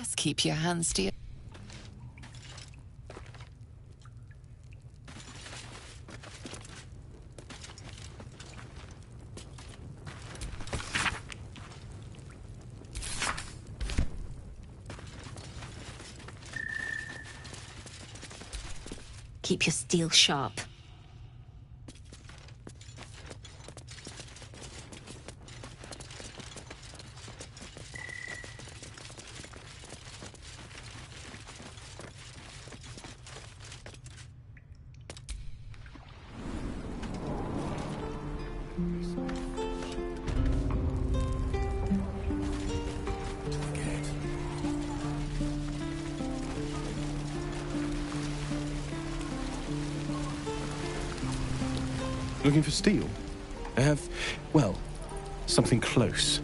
Best keep your hands to your... Keep your steel sharp. Looking for steel? I have, well, something close.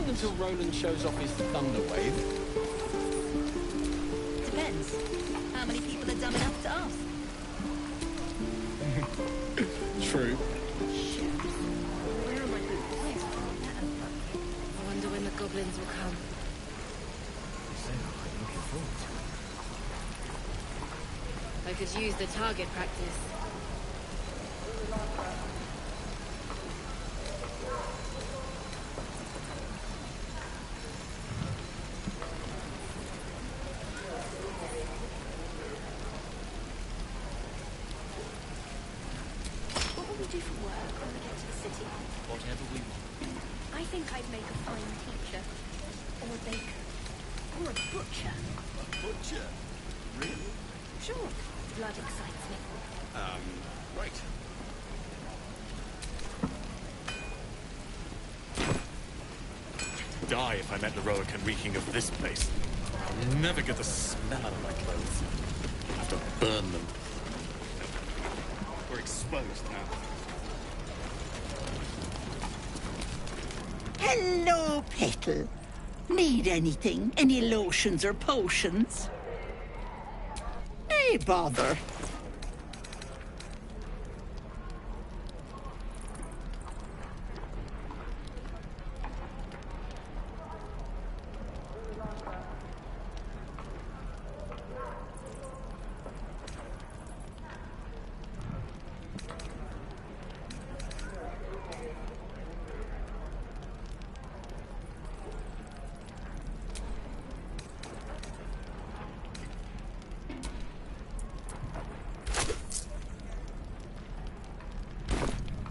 Until Roland shows off his thunder wave. Depends. How many people are dumb enough to ask? True. Where are my boots? I wonder when the goblins will come. I could use the target practice. Do for work when we get to the city? Whatever we want. I think I'd make a fine teacher, or a baker, or a butcher. A butcher? Really? Sure, blood excites me. Right. Die if I met the Roakan reeking of this place. I'll never get the smell out of my clothes. I'll have to burn them. We're exposed now. Hello, Petal. Need anything? Any lotions or potions? Hey, bother.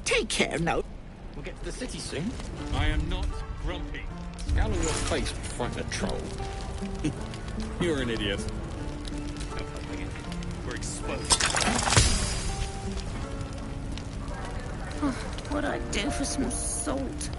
Take care now. We'll get to the city soon. I am not grumpy. Scowl on your face would frighten a troll. You're an idiot. We're exposed. What'd I do for some salt?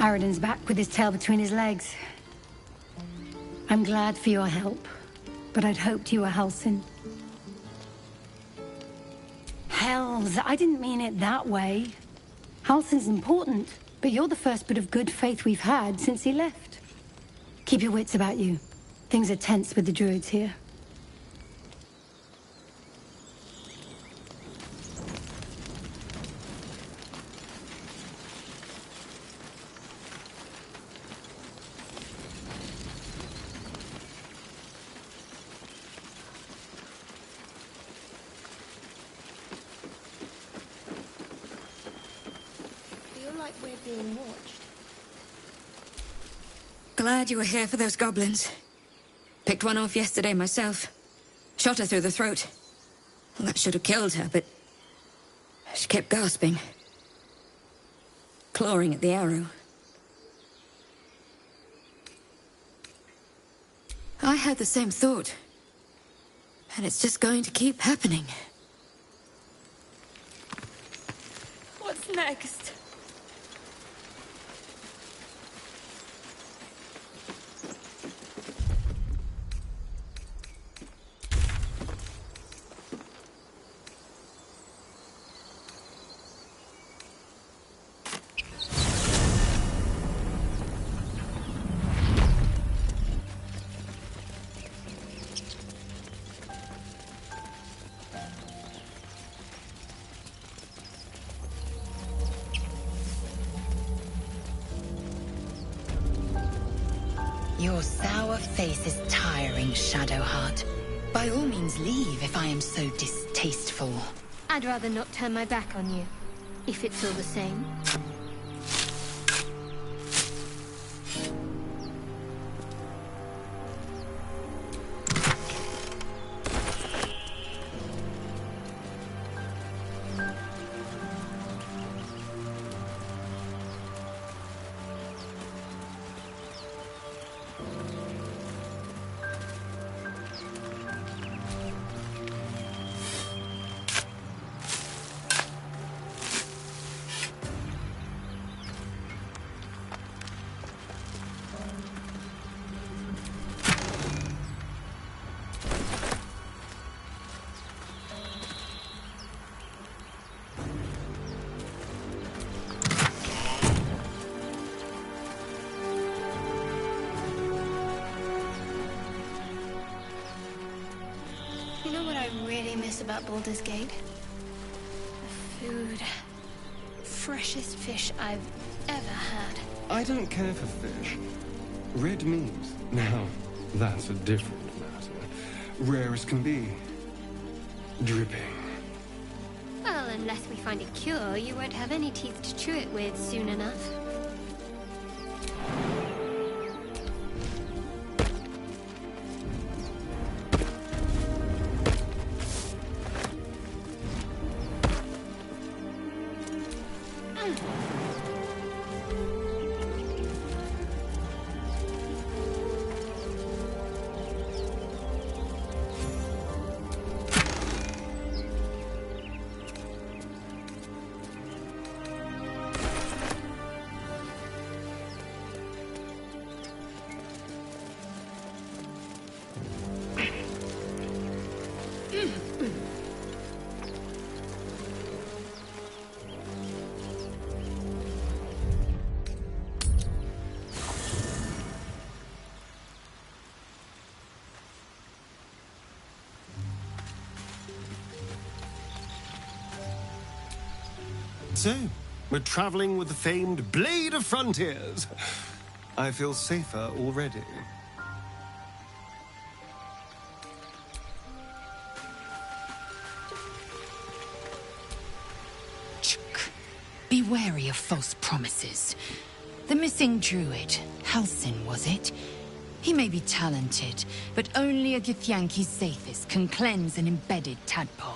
Aradin's back with his tail between his legs. I'm glad for your help, but I'd hoped you were Halsin. Hells, I didn't mean it that way. Halsin's important, but you're the first bit of good faith we've had since he left. Keep your wits about you. Things are tense with the druids here. We're being watched. Glad you were here for those goblins. Picked one off yesterday myself. Shot her through the throat. Well, that should have killed her, but she kept gasping. Clawing at the arrow. I had the same thought. And it's just going to keep happening. What's next? Your sour face is tiring, Shadowheart. By all means leave if I am so distasteful. I'd rather not turn my back on you, if it's all the same. nice about Baldur's Gate. The food. Freshest fish I've ever had. I don't care for fish. Red meat, now, that's a different matter. Rare as can be. Dripping. Well, unless we find a cure, you won't have any teeth to chew it with soon enough. So, we're traveling with the famed Blade of Frontiers. I feel safer already. Be wary of false promises. The missing druid, Halsin, was it? He may be talented, but only a Githyanki Sathis can cleanse an embedded tadpole.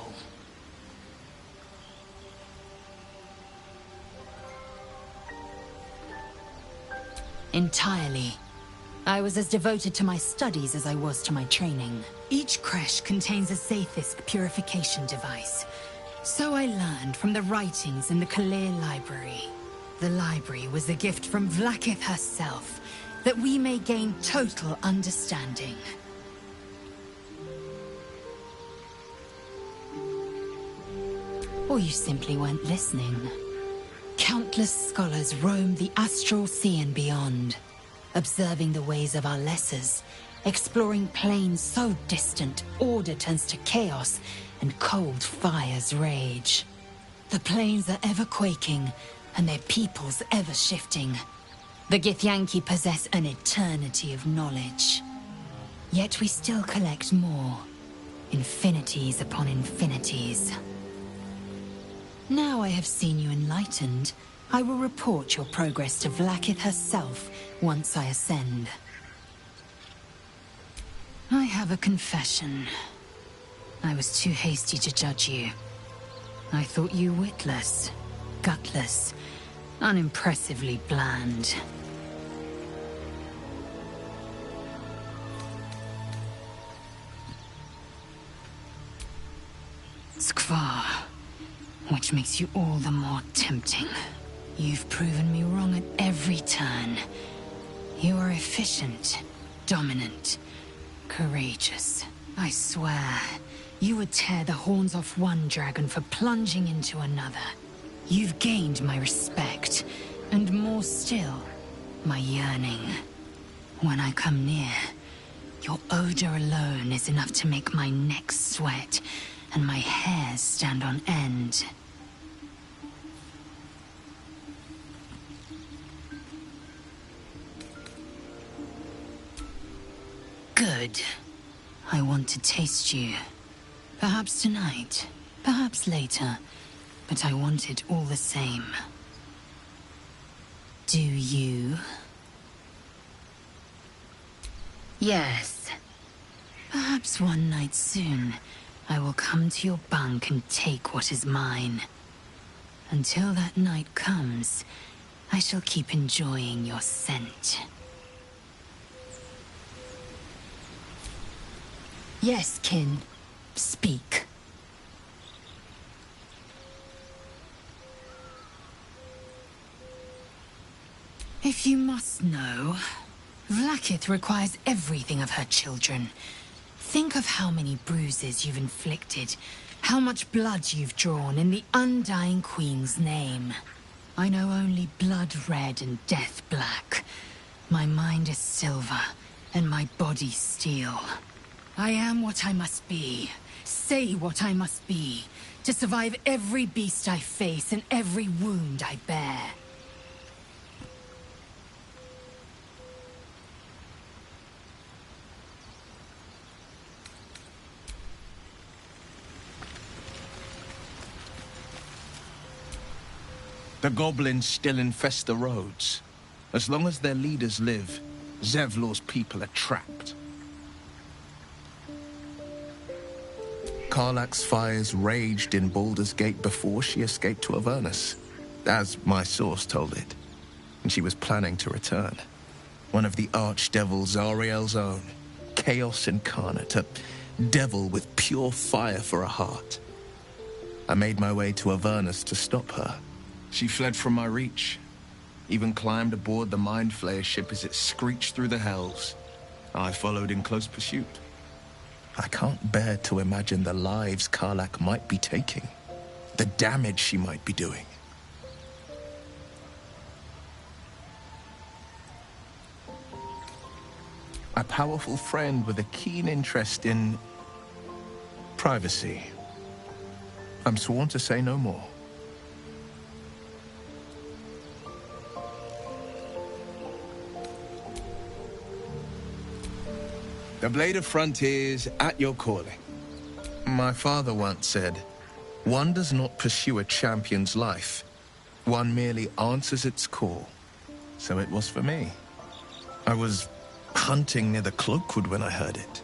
Entirely. I was as devoted to my studies as I was to my training. Each creche contains a Sathisk purification device. So I learned from the writings in the Kalir Library. The library was a gift from Vlaakith herself, that we may gain total understanding. Or you simply weren't listening. Countless scholars roam the astral sea and beyond, observing the ways of our lessers, exploring planes so distant order turns to chaos and cold fires rage. The planes are ever quaking, and their peoples ever shifting. The Githyanki possess an eternity of knowledge. Yet we still collect more, infinities upon infinities. Now I have seen you enlightened, I will report your progress to Vlaakith herself once I ascend. I have a confession. I was too hasty to judge you. I thought you witless, gutless, unimpressively bland. Skvar. Which makes you all the more tempting. You've proven me wrong at every turn. You are efficient, dominant, courageous. I swear, you would tear the horns off one dragon for plunging into another. You've gained my respect, and more still, my yearning. When I come near, your odor alone is enough to make my neck sweat and my hairs stand on end. Good. I want to taste you. Perhaps tonight, perhaps later, but I want it all the same. Do you? Yes. Perhaps one night soon, I will come to your bunk and take what is mine. Until that night comes, I shall keep enjoying your scent. Yes, kin. Speak. If you must know, Vlaakith requires everything of her children. Think of how many bruises you've inflicted, how much blood you've drawn in the undying Queen's name. I know only blood red and death black. My mind is silver, and my body steel. I am what I must be, Say what I must be, to survive every beast I face and every wound I bear. The goblins still infest the roads. As long as their leaders live, Zevlor's people are trapped. Karlach's fires raged in Baldur's Gate before she escaped to Avernus, as my source told it, and she was planning to return. One of the archdevils Ariel's own, chaos incarnate, a devil with pure fire for a heart. I made my way to Avernus to stop her. She fled from my reach, even climbed aboard the Mind Flayer ship as it screeched through the hells. I followed in close pursuit. I can't bear to imagine the lives Karlach might be taking, the damage she might be doing. A powerful friend with a keen interest in privacy. I'm sworn to say no more. The Blade of Frontiers at your calling. My father once said, one does not pursue a champion's life. One merely answers its call. So it was for me. I was hunting near the Cloakwood when I heard it.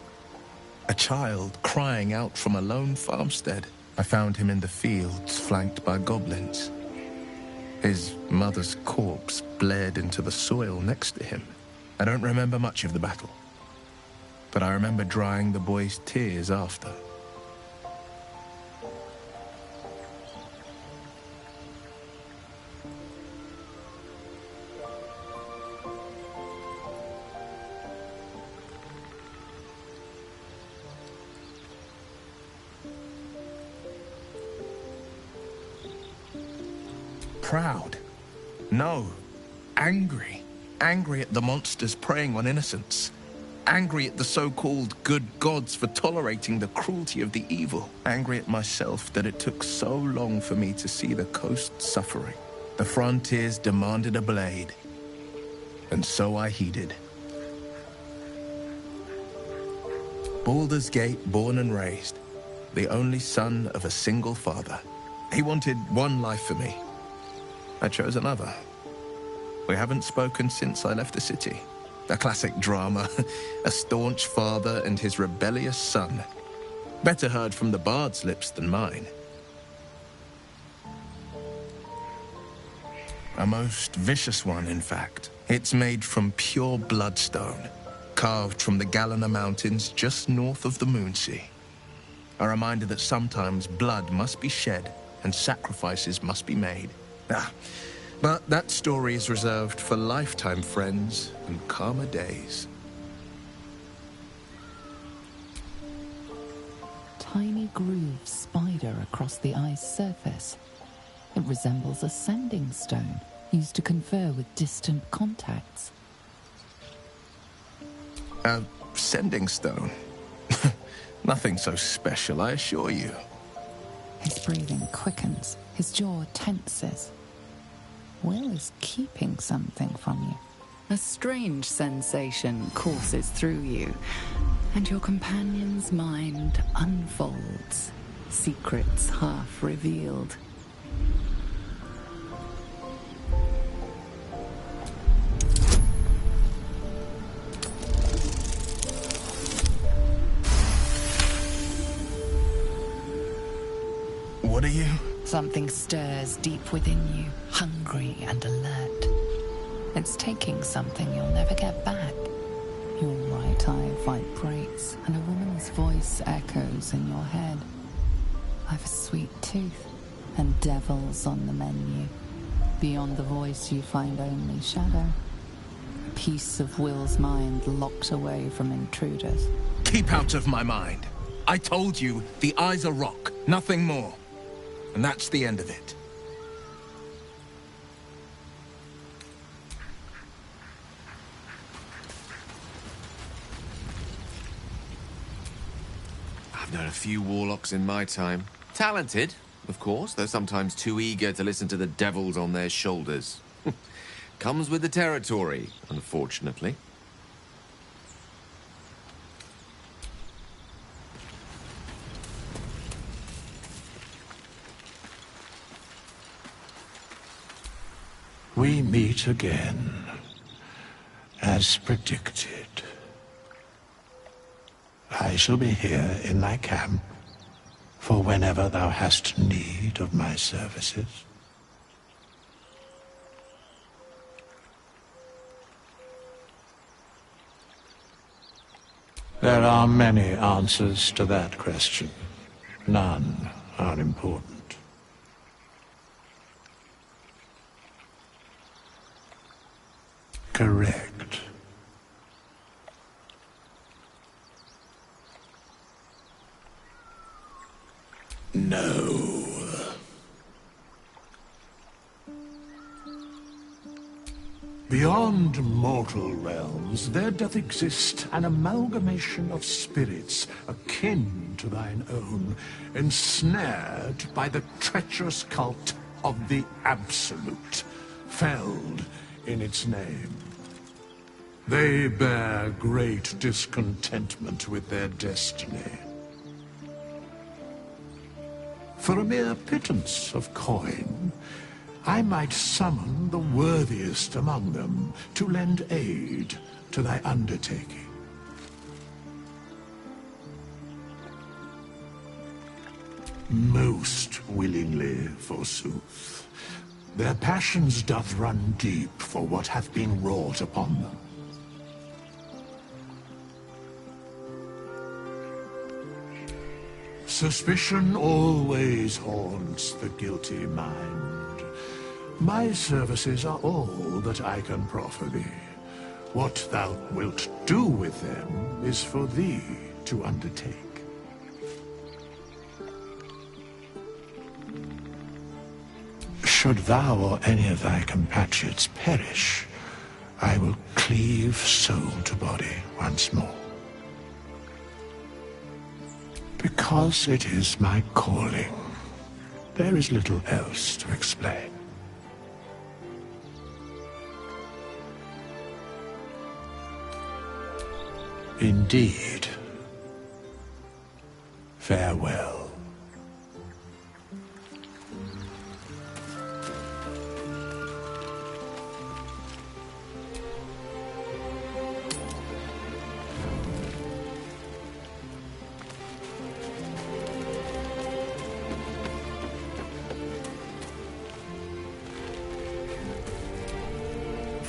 A child crying out from a lone farmstead. I found him in the fields, flanked by goblins. His mother's corpse bled into the soil next to him. I don't remember much of the battle, but I remember drying the boy's tears after. Proud? No. Angry. Angry at the monsters preying on innocents. Angry at the so-called good gods for tolerating the cruelty of the evil. Angry at myself that it took so long for me to see the coast suffering. The frontiers demanded a blade, and so I heeded. Baldur's Gate, born and raised, the only son of a single father. He wanted one life for me. I chose another. We haven't spoken since I left the city. A classic drama, a staunch father and his rebellious son. Better heard from the bard's lips than mine. A most vicious one, in fact. It's made from pure bloodstone, carved from the Galena Mountains just north of the Moonsea. A reminder that sometimes blood must be shed and sacrifices must be made. But that story is reserved for lifetime friends and calmer days. Tiny grooves spider across the ice surface. It resembles a sending stone used to confer with distant contacts. A sending stone? Nothing so special, I assure you. His breathing quickens, his jaw tenses. Will is keeping something from you. A strange sensation courses through you, and your companion's mind unfolds, secrets half revealed. What are you? Something stirs deep within you, hungry and alert. It's taking something you'll never get back. Your right eye vibrates, and a woman's voice echoes in your head. I've a sweet tooth, and devils on the menu. Beyond the voice you find only shadow. A piece of Will's mind locked away from intruders. Keep out of my mind. I told you, the eyes are rock, nothing more. And that's the end of it. I've no known a few warlocks in my time. Talented, of course, though sometimes too eager to listen to the devils on their shoulders. Comes with the territory, unfortunately. We meet again, as predicted. I shall be here in thy camp, for whenever thou hast need of my services. There are many answers to that question. None are important. Correct. No. Beyond mortal realms, there doth exist an amalgamation of spirits akin to thine own, ensnared by the treacherous cult of the Absolute, felled in its name. They bear great discontentment with their destiny. For a mere pittance of coin, I might summon the worthiest among them to lend aid to thy undertaking. Most willingly, forsooth. Their passions doth run deep for what hath been wrought upon them. Suspicion always haunts the guilty mind. My services are all that I can proffer thee. What thou wilt do with them is for thee to undertake. Should thou or any of thy compatriots perish, I will cleave soul to body once more. Because it is my calling, there is little else to explain. Indeed. Farewell.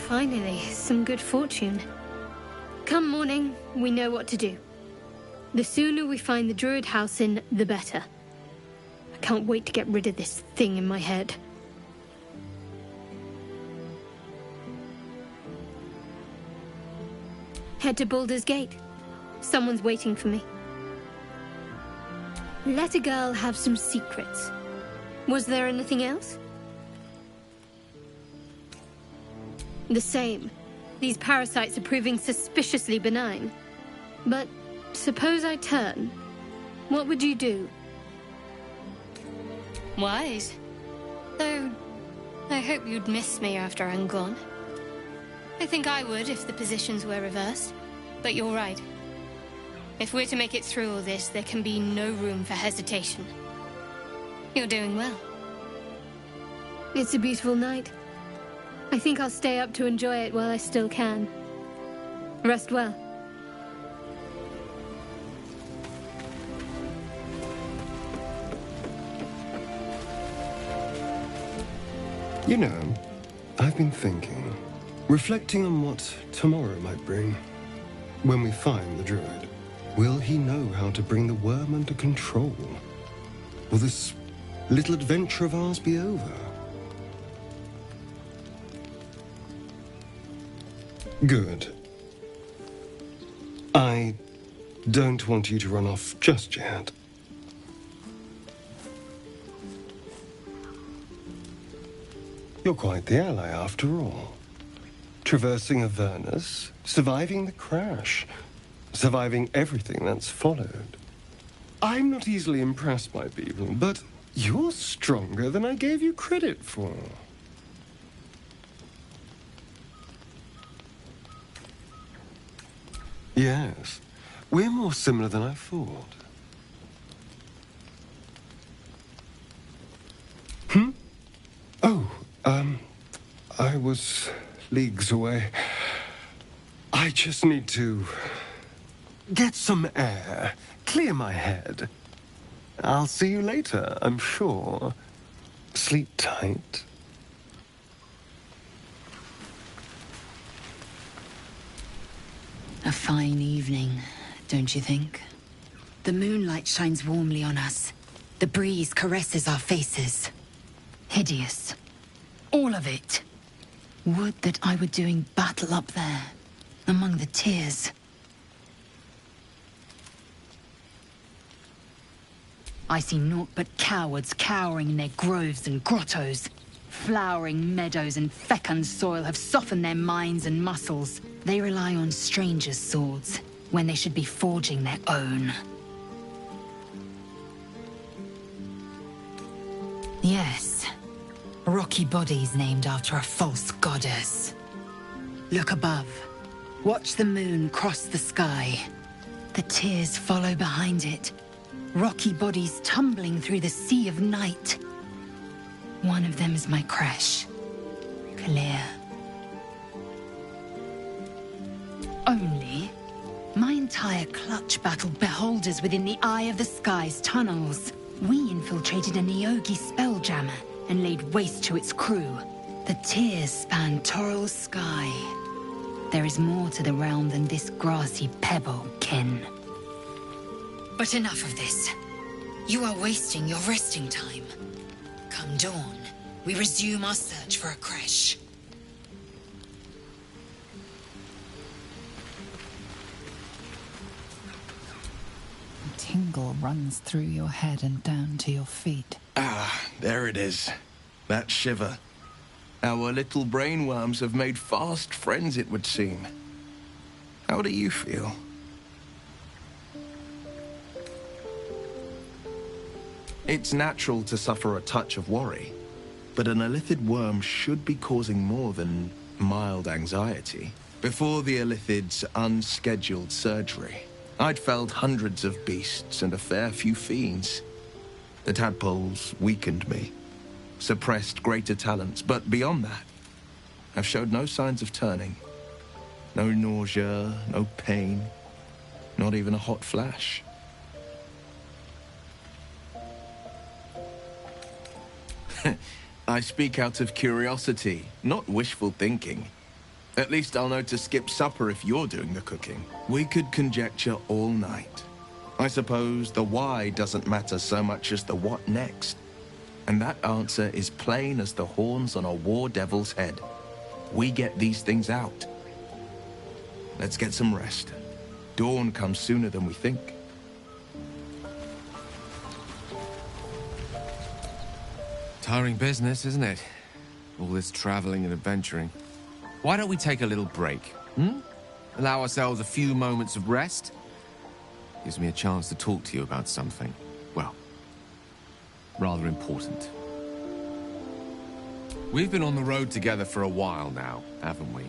Finally, some good fortune. Come morning, we know what to do. The sooner we find the druid house in, the better. I can't wait to get rid of this thing in my head. Head to Baldur's Gate. Someone's waiting for me. Let a girl have some secrets. Was there anything else? The same. These parasites are proving suspiciously benign. But suppose I turn. What would you do? Wise. Though, I hope you'd miss me after I'm gone. I think I would if the positions were reversed. But you're right. If we're to make it through all this, there can be no room for hesitation. You're doing well. It's a beautiful night. I think I'll stay up to enjoy it while I still can. Rest well. You know, I've been thinking, reflecting on what tomorrow might bring. When we find the druid, will he know how to bring the worm under control? Will this little adventure of ours be over? Good. I don't want you to run off just yet. You're quite the ally, after all. Traversing Avernus, surviving the crash, surviving everything that's followed. I'm not easily impressed by people, but you're stronger than I gave you credit for. Yes, we're more similar than I thought. Oh, I was leagues away. I just need to get some air, clear my head. I'll see you later, I'm sure. Sleep tight. A fine evening, don't you think? The moonlight shines warmly on us. The breeze caresses our faces. Hideous. All of it. Would that I were doing battle up there, among the tears. I see naught but cowards cowering in their groves and grottos. Flowering meadows and fecund soil have softened their minds and muscles. They rely on strangers' swords, when they should be forging their own. Yes. Rocky bodies named after a false goddess. Look above. Watch the moon cross the sky. The tears follow behind it. Rocky bodies tumbling through the sea of night. One of them is my crash. Clear. Only, my entire clutch battled beholders within the eye of the sky's tunnels. We infiltrated a Neogi spelljammer and laid waste to its crew. The tears span Toral's sky. There is more to the realm than this grassy pebble, kin. But enough of this. You are wasting your resting time. Come dawn, we resume our search for a creche. A tingle runs through your head and down to your feet. Ah, there it is. That shiver. Our little brainworms have made fast friends, it would seem. How do you feel? It's natural to suffer a touch of worry, but an Illithid worm should be causing more than mild anxiety. Before the Illithid's unscheduled surgery, I'd felled hundreds of beasts and a fair few fiends. The tadpoles weakened me, suppressed greater talents, but beyond that, I've showed no signs of turning. No nausea, no pain, not even a hot flash. I speak out of curiosity, not wishful thinking. At least I'll know to skip supper if you're doing the cooking. We could conjecture all night. I suppose the why doesn't matter so much as the what next. And that answer is plain as the horns on a war devil's head. We get these things out. Let's get some rest. Dawn comes sooner than we think. Tiring business, isn't it? All this traveling and adventuring. Why don't we take a little break, Allow ourselves a few moments of rest? Gives me a chance to talk to you about something, well, rather important. We've been on the road together for a while now, haven't we?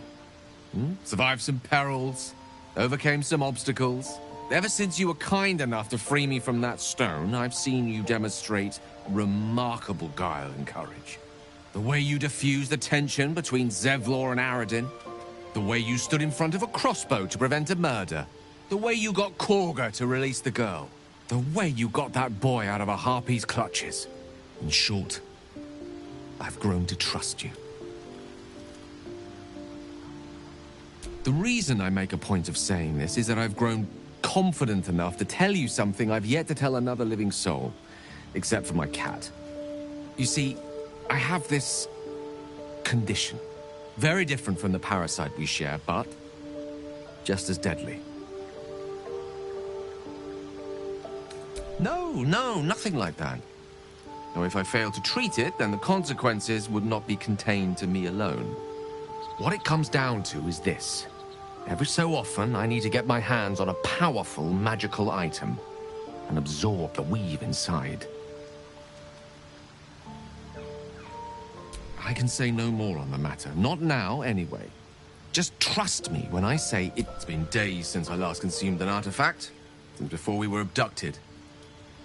Survived some perils, overcame some obstacles. Ever since you were kind enough to free me from that stone, I've seen you demonstrate remarkable guile and courage. The way you diffused the tension between Zevlor and Aradin. The way you stood in front of a crossbow to prevent a murder. The way you got Korga to release the girl. The way you got that boy out of a harpy's clutches. In short, I've grown to trust you. The reason I make a point of saying this is that I've grown confident enough to tell you something I've yet to tell another living soul, except for my cat. You see, I have this condition. Very different from the parasite we share, but just as deadly. No, nothing like that. Now, if I fail to treat it, then the consequences would not be contained to me alone. What it comes down to is this. Every so often, I need to get my hands on a powerful magical item. and absorb the weave inside. I can say no more on the matter. Not now, anyway. Just trust me when I say it's been days since I last consumed an artifact. Since before we were abducted.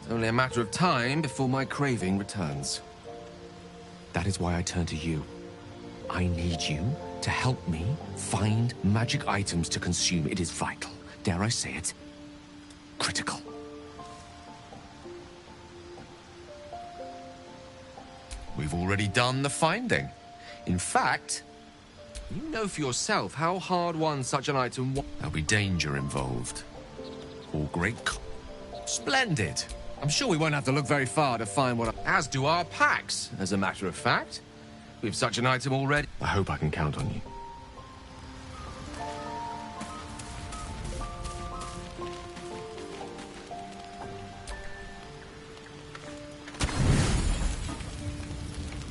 It's only a matter of time before my craving returns. That is why I turn to you. I need you to help me find magic items to consume. It is vital. Dare I say it? Critical. We've already done the finding. In fact, you know for yourself how hard-won such an item was. There'll be danger involved. Or great... Splendid! I'm sure we won't have to look very far to find what... As do our packs, as a matter of fact. We have such an item already. I hope I can count on you.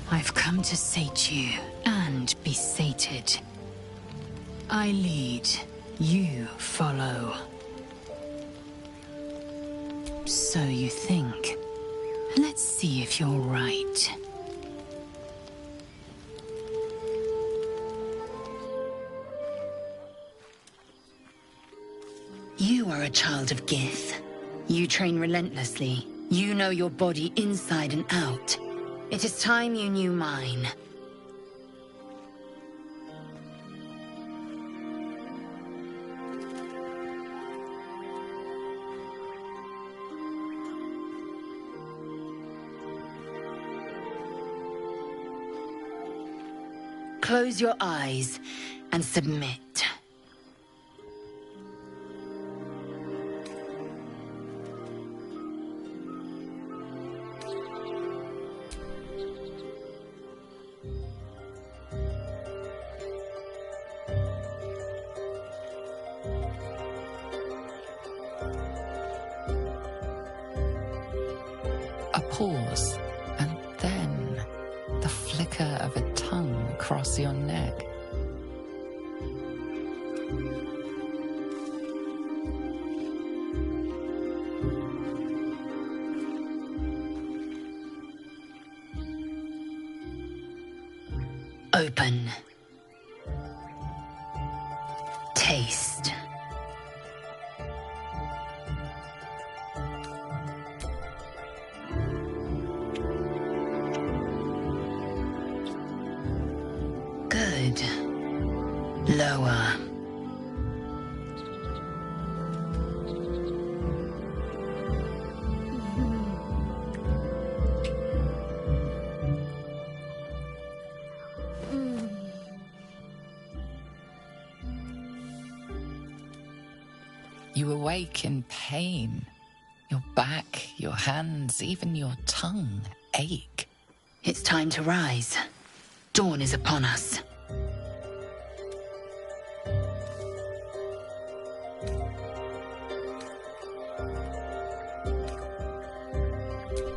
I've come to sate you, and be sated. I lead, you follow. So you think. Let's see if you're right. You are a child of Gith. You train relentlessly. You know your body inside and out. It is time you knew mine. Close your eyes and submit. A pause, and then the flicker of a tongue across your neck. Open. Taste. Good. Lower. You awake in pain. Your back, your hands, even your tongue ache. It's time to rise. Dawn is upon us.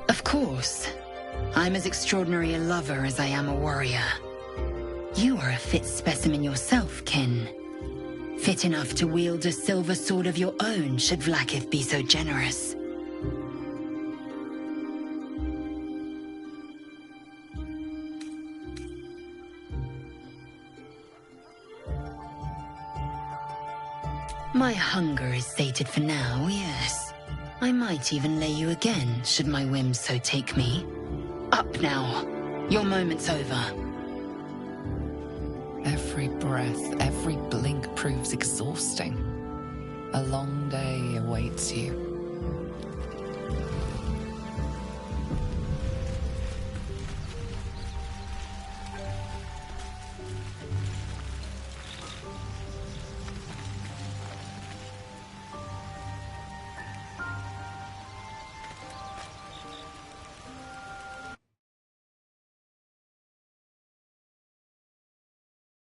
Of course. I'm as extraordinary a lover as I am a warrior. You are a fit specimen yourself, kin. Fit enough to wield a silver sword of your own, should Vlaakith be so generous. My hunger is sated for now, yes. I might even lay you again, should my whims so take me. Up now. Your moment's over. Every breath, every blink proves exhausting. A long day awaits you.